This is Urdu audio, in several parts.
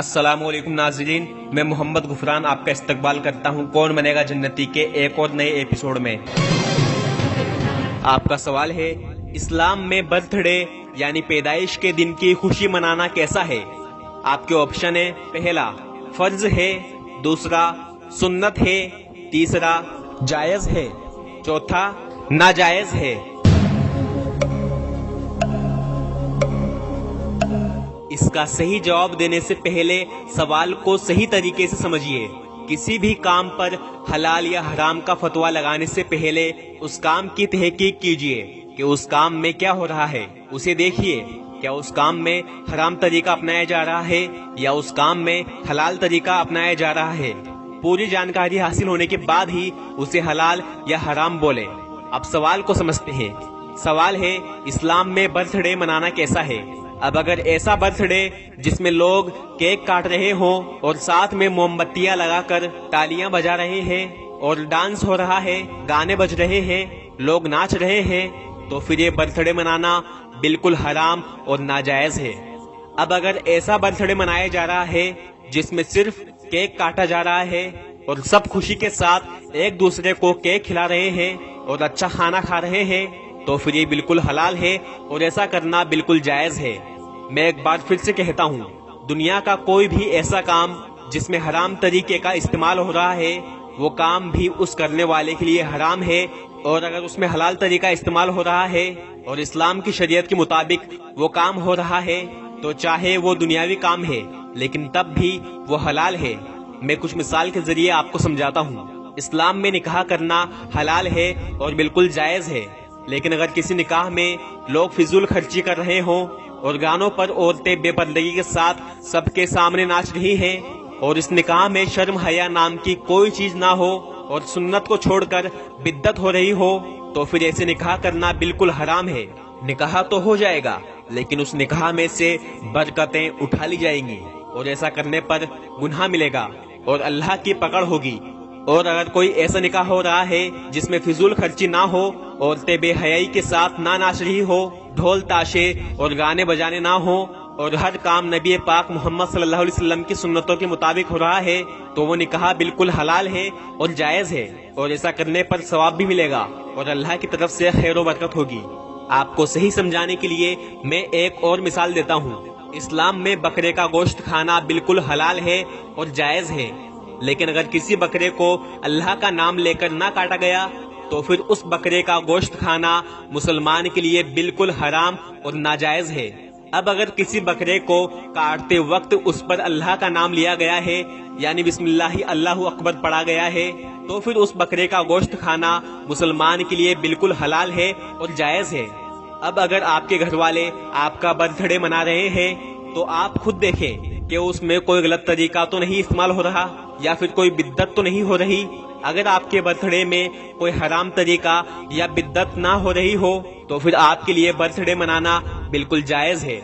السلام علیکم ناظرین، میں محمد غفران آپ کا استقبال کرتا ہوں کون بنے گا جنتی کے ایک اور نئے ایپیسوڈ میں۔ آپ کا سوال ہے اسلام میں برتھ ڈے یعنی پیدائش کے دن کی خوشی منانا کیسا ہے؟ آپ کے آپشن ہے، پہلا فرض ہے، دوسرا سنت ہے، تیسرا جائز ہے، چوتھا ناجائز ہے۔ اس کا صحیح جواب دینے سے پہلے سوال کو صحیح طریقے سے سمجھیے۔ کسی بھی کام پر حلال یا حرام کا فتویٰ لگانے سے پہلے اس کام کی تحقیق کیجیے کہ اس کام میں کیا ہو رہا ہے، اسے دیکھیے کیا اس کام میں حرام طریقہ اپنایا جا رہا ہے یا اس کام میں حلال طریقہ اپنایا جا رہا ہے۔ پوری جانکاری حاصل ہونے کے بعد ہی اسے حلال یا حرام بولے۔ اب سوال کو سمجھتے ہیں۔ سوال ہے اسلام میں برتھ ڈے منانا کیسا ہے؟ اب اگر ایسا برتھ ڈے جس میں لوگ کیک کاٹ رہے ہوں اور ساتھ میں موم بتیاں لگا کر تالیاں بجا رہے ہیں اور ڈانس ہو رہا ہے، گانے بج رہے ہیں، لوگ ناچ رہے ہیں، تو پھر یہ برتھ ڈے منانا بالکل حرام اور ناجائز ہے۔ اب اگر ایسا برتھ ڈے منایا جا رہا ہے جس میں صرف کیک کاٹا جا رہا ہے اور سب خوشی کے ساتھ ایک دوسرے کو کیک کھلا رہے ہیں اور اچھا کھانا کھا رہے ہیں، تو پھر یہ بالکل حلال ہے اور ایسا کرنا بالکل جائز ہے۔ میں ایک بار پھر سے کہتا ہوں، دنیا کا کوئی بھی ایسا کام جس میں حرام طریقے کا استعمال ہو رہا ہے وہ کام بھی اس کرنے والے کے لیے حرام ہے، اور اگر اس میں حلال طریقہ استعمال ہو رہا ہے اور اسلام کی شریعت کے مطابق وہ کام ہو رہا ہے تو چاہے وہ دنیاوی کام ہے لیکن تب بھی وہ حلال ہے۔ میں کچھ مثال کے ذریعے آپ کو سمجھاتا ہوں۔ اسلام میں نکاح کرنا حلال ہے اور بالکل جائز ہے، لیکن اگر کسی نکاح میں لوگ فضول خرچی کر رہے ہوں اور گانوں پر عورتیں بے پردگی کے ساتھ سب کے سامنے ناچ رہی ہیں اور اس نکاح میں شرم حیا نام کی کوئی چیز نہ ہو اور سنت کو چھوڑ کر بدعت ہو رہی ہو، تو پھر ایسے نکاح کرنا بالکل حرام ہے۔ نکاح تو ہو جائے گا لیکن اس نکاح میں سے برکتیں اٹھا لی جائیں گی اور ایسا کرنے پر گناہ ملے گا اور اللہ کی پکڑ ہوگی۔ اور اگر کوئی ایسا نکاح ہو رہا ہے جس میں فضول خرچی نہ ہو، عورتیں بے حیائی کے ساتھ نہ ناچ رہی ہو، ڈھول تاشے اور گانے بجانے نہ ہو، اور ہر کام نبی پاک محمد صلی اللہ علیہ وسلم کی سنتوں کے مطابق ہو رہا ہے، تو وہ نکاح بالکل حلال ہے اور جائز ہے، اور ایسا کرنے پر ثواب بھی ملے گا اور اللہ کی طرف سے خیر و برکت ہوگی۔ آپ کو صحیح سمجھانے کے لیے میں ایک اور مثال دیتا ہوں۔ اسلام میں بکرے کا گوشت کھانا بالکل حلال ہے اور جائز ہے، لیکن اگر کسی بکرے کو اللہ کا نام لے کر نہ کاٹا گیا تو پھر اس بکرے کا گوشت کھانا مسلمان کے لیے بالکل حرام اور ناجائز ہے۔ اب اگر کسی بکرے کو کاٹتے وقت اس پر اللہ کا نام لیا گیا ہے یعنی بسم اللہ اللہ اکبر پڑھا گیا ہے، تو پھر اس بکرے کا گوشت کھانا مسلمان کے لیے بالکل حلال ہے اور جائز ہے۔ اب اگر آپ کے گھر والے آپ کا برتھ ڈے منا رہے ہیں تو آپ خود دیکھیں کہ اس میں کوئی غلط طریقہ تو نہیں استعمال ہو رہا یا پھر کوئی بدعت تو نہیں ہو رہی۔ اگر آپ کے برتھ ڈے میں کوئی حرام طریقہ یا بدعت نہ ہو رہی ہو تو پھر آپ کے لیے برتھ ڈے منانا بالکل جائز ہے۔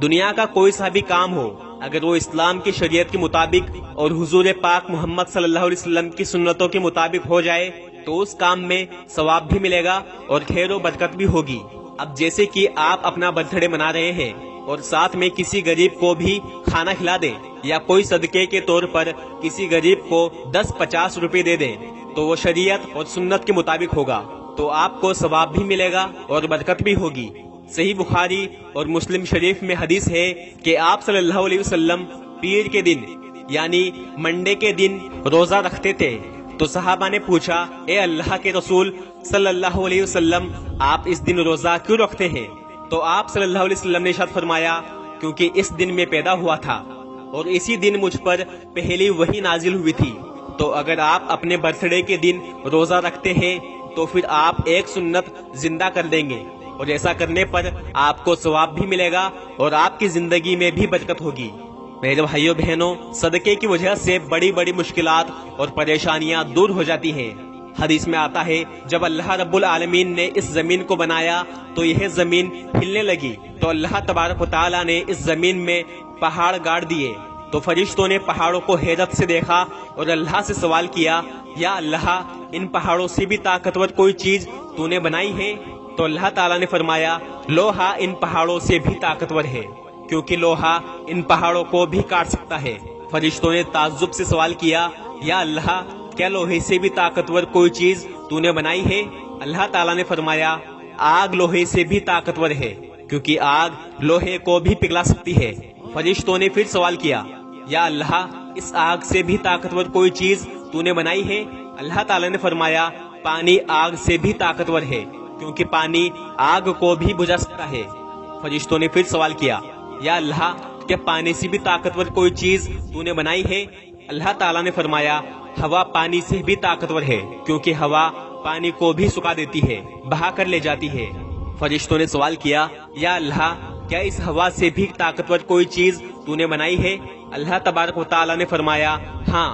دنیا کا کوئی سا بھی کام ہو، اگر وہ اسلام کی شریعت کے مطابق اور حضور پاک محمد صلی اللہ علیہ وسلم کی سنتوں کے مطابق ہو جائے تو اس کام میں ثواب بھی ملے گا اور خیر و برکت بھی ہوگی۔ اب جیسے کہ آپ اپنا برتھ ڈے منا رہے ہیں اور ساتھ میں کسی غریب کو بھی کھانا کھلا دیں یا کوئی صدقے کے طور پر کسی غریب کو 10-50 روپے دے دیں تو وہ شریعت اور سنت کے مطابق ہوگا، تو آپ کو ثواب بھی ملے گا اور برکت بھی ہوگی۔ صحیح بخاری اور مسلم شریف میں حدیث ہے کہ آپ صلی اللہ علیہ وسلم پیر کے دن یعنی منڈے کے دن روزہ رکھتے تھے، تو صحابہ نے پوچھا، اے اللہ کے رسول صلی اللہ علیہ وسلم، آپ اس دن روزہ کیوں رکھتے ہیں؟ تو آپ صلی اللہ علیہ وسلم نے ارشاد فرمایا، کیونکہ اس دن میں پیدا ہوا تھا اور اسی دن مجھ پر پہلی وحی نازل ہوئی تھی۔ تو اگر آپ اپنے برتھ ڈے کے دن روزہ رکھتے ہیں تو پھر آپ ایک سنت زندہ کر دیں گے، اور ایسا کرنے پر آپ کو ثواب بھی ملے گا اور آپ کی زندگی میں بھی برکت ہوگی۔ میرے بھائیوں بہنوں، صدقے کی وجہ سے بڑی بڑی مشکلات اور پریشانیاں دور ہو جاتی ہیں۔ حدیث میں آتا ہے جب اللہ رب العالمین نے اس زمین کو بنایا تو یہ زمین ہلنے لگی، تو اللہ تبارک و تعالیٰ نے اس زمین میں پہاڑ گاڑ دیے، تو فرشتوں نے پہاڑوں کو حیرت سے دیکھا اور اللہ سے سوال کیا، یا اللہ، ان پہاڑوں سے بھی طاقتور کوئی چیز تو نے بنائی ہے؟ تو اللہ تعالیٰ نے فرمایا، لوہا ان پہاڑوں سے بھی طاقتور ہے۔ کیونکہ لوہا ان پہاڑوں کو بھی کاٹ سکتا ہے۔ فرشتوں نے تعجب سے سوال کیا، یا اللہ، کیا لوہے سے بھی طاقتور کوئی چیز تو نے بنائی ہے؟ اللہ تعالیٰ نے فرمایا، آگ لوہے سے بھی طاقتور ہے، کیونکہ آگ لوہے کو بھی پگھلا سکتی ہے۔ فرشتوں نے پھر سوال کیا، یا اللہ، اس آگ سے بھی طاقتور کوئی چیز تو نے بنائی ہے؟ اللہ تعالیٰ نے فرمایا، پانی آگ سے بھی طاقتور ہے، کیونکہ پانی آگ کو بھی بجھا سکتا ہے۔ فرشتوں نے پھر سوال کیا، یا اللہ، کیا پانی سے بھی طاقتور کوئی چیز تو نے بنائی ہے؟ اللہ تعالیٰ نے فرمایا، ہوا پانی سے بھی طاقتور ہے، کیونکہ ہوا پانی کو بھی سکھا دیتی ہے، بہا کر لے جاتی ہے۔ فرشتوں نے سوال کیا، یا اللہ، کیا اس ہوا سے بھی طاقتور کوئی چیز تو نے بنائی ہے؟ اللہ تبارک و تعالیٰ نے فرمایا، ہاں،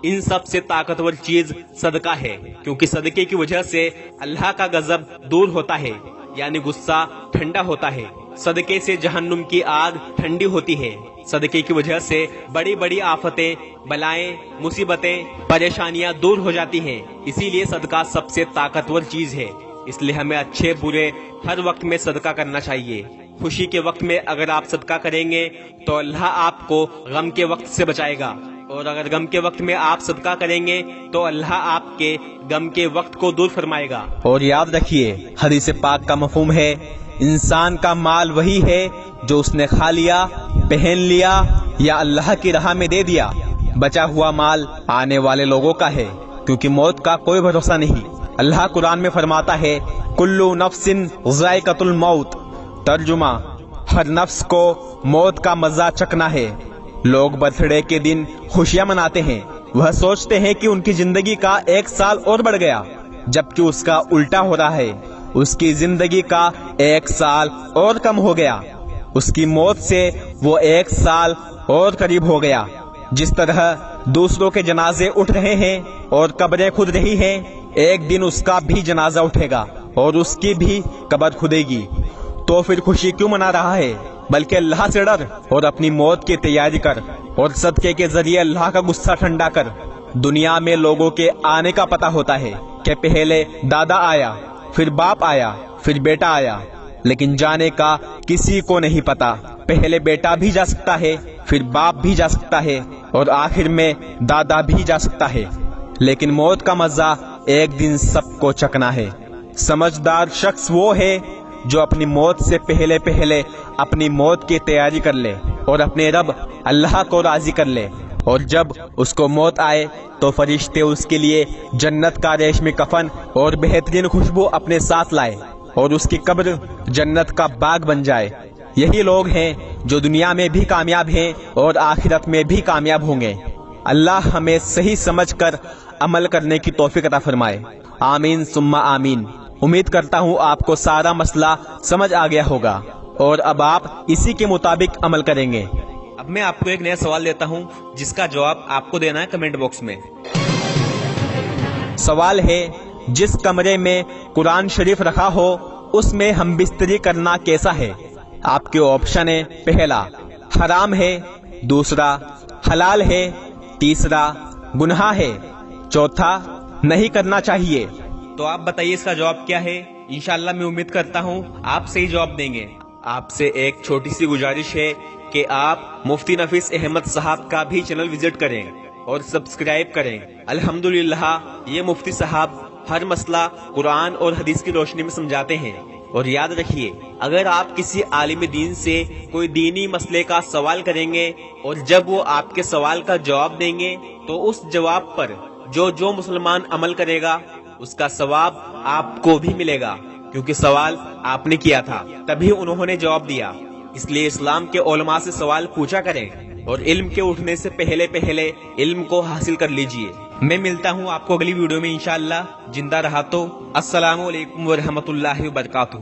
ان سب سے طاقتور چیز صدقہ ہے، کیونکہ صدقے کی وجہ سے اللہ کا غضب دور ہوتا ہے، یعنی غصہ ٹھنڈا ہوتا ہے۔ صدقے سے جہنم کی آگ ٹھنڈی ہوتی ہے۔ صدقے کی وجہ سے بڑی بڑی آفتیں، بلائیں، مصیبتیں، پریشانیاں دور ہو جاتی ہیں۔ اسی لیے صدقہ سب سے طاقتور چیز ہے۔ اس لیے ہمیں اچھے برے ہر وقت میں صدقہ کرنا چاہیے۔ خوشی کے وقت میں اگر آپ صدقہ کریں گے تو اللہ آپ کو غم کے وقت سے بچائے گا، اور اگر غم کے وقت میں آپ صدقہ کریں گے تو اللہ آپ کے غم کے وقت کو دور فرمائے گا۔ اور یاد رکھیے، حدیث پاک کا مفہوم ہے، انسان کا مال وہی ہے جو اس نے کھا لیا، پہن لیا یا اللہ کی راہ میں دے دیا۔ بچا ہوا مال آنے والے لوگوں کا ہے، کیونکہ موت کا کوئی بھروسہ نہیں۔ اللہ قرآن میں فرماتا ہے، کلو نفس ذائقۃ الموت، ترجمہ، ہر نفس کو موت کا مزہ چکھنا ہے۔ لوگ برتھ ڈے کے دن خوشیاں مناتے ہیں، وہ سوچتے ہیں کہ ان کی زندگی کا 1 سال اور بڑھ گیا، جبکہ اس کا الٹا ہو رہا ہے، اس کی زندگی کا 1 سال اور کم ہو گیا۔ اس کی موت سے وہ 1 سال اور قریب ہو گیا۔ جس طرح دوسروں کے جنازے اٹھ رہے ہیں اور قبریں کھد رہی ہیں، ایک دن اس کا بھی جنازہ اٹھے گا اور اس کی بھی قبر کھدے گی۔ تو پھر خوشی کیوں منا رہا ہے؟ بلکہ اللہ سے ڈر اور اپنی موت کی تیاری کر، اور صدقے کے ذریعے اللہ کا غصہ ٹھنڈا کر۔ دنیا میں لوگوں کے آنے کا پتہ ہوتا ہے کہ پہلے دادا آیا، پھر باپ آیا، پھر بیٹا آیا، لیکن جانے کا کسی کو نہیں پتا۔ پہلے بیٹا بھی جا سکتا ہے، پھر باپ بھی جا سکتا ہے، اور آخر میں دادا بھی جا سکتا ہے، لیکن موت کا مزہ ایک دن سب کو چکھنا ہے۔ سمجھدار شخص وہ ہے جو اپنی موت سے پہلے اپنی موت کی تیاری کر لے اور اپنے رب اللہ کو راضی کر لے، اور جب اس کو موت آئے تو فرشتے اس کے لیے جنت کا ریشمی کفن اور بہترین خوشبو اپنے ساتھ لائے، اور اس کی قبر جنت کا باغ بن جائے۔ یہی لوگ ہیں جو دنیا میں بھی کامیاب ہیں اور آخرت میں بھی کامیاب ہوں گے۔ اللہ ہمیں صحیح سمجھ کر عمل کرنے کی توفیق عطا فرمائے، آمین ثم آمین۔ امید کرتا ہوں آپ کو سارا مسئلہ سمجھ آ گیا ہوگا، اور اب آپ اسی کے مطابق عمل کریں گے۔ اب میں آپ کو ایک نیا سوال دیتا ہوں، جس کا جواب آپ کو دینا ہے کمنٹ باکس میں۔ سوال ہے، جس کمرے میں قرآن شریف رکھا ہو اس میں ہم بستری کرنا کیسا ہے؟ آپ کے آپشن ہے، پہلا حرام ہے، دوسرا حلال ہے، تیسرا گناہ ہے، چوتھا نہیں کرنا چاہیے۔ تو آپ بتائیے اس کا جواب کیا ہے؟ انشاءاللہ میں امید کرتا ہوں آپ صحیح جواب دیں گے۔ آپ سے ایک چھوٹی سی گزارش ہے کہ آپ مفتی نفیس احمد صاحب کا بھی چینل وزٹ کریں اور سبسکرائب کریں۔ الحمدللہ یہ مفتی صاحب ہر مسئلہ قرآن اور حدیث کی روشنی میں سمجھاتے ہیں۔ اور یاد رکھیے، اگر آپ کسی عالم دین سے کوئی دینی مسئلے کا سوال کریں گے اور جب وہ آپ کے سوال کا جواب دیں گے تو اس جواب پر جو مسلمان عمل کرے گا اس کا ثواب آپ کو بھی ملے گا، کیونکہ سوال آپ نے کیا تھا تبھی انہوں نے جواب دیا۔ اس لیے اسلام کے علماء سے سوال پوچھا کریں اور علم کے اٹھنے سے پہلے علم کو حاصل کر لیجئے۔ میں ملتا ہوں آپ کو اگلی ویڈیو میں انشاءاللہ، زندہ رہا تو۔ السلام علیکم ورحمۃ اللہ وبرکاتہ۔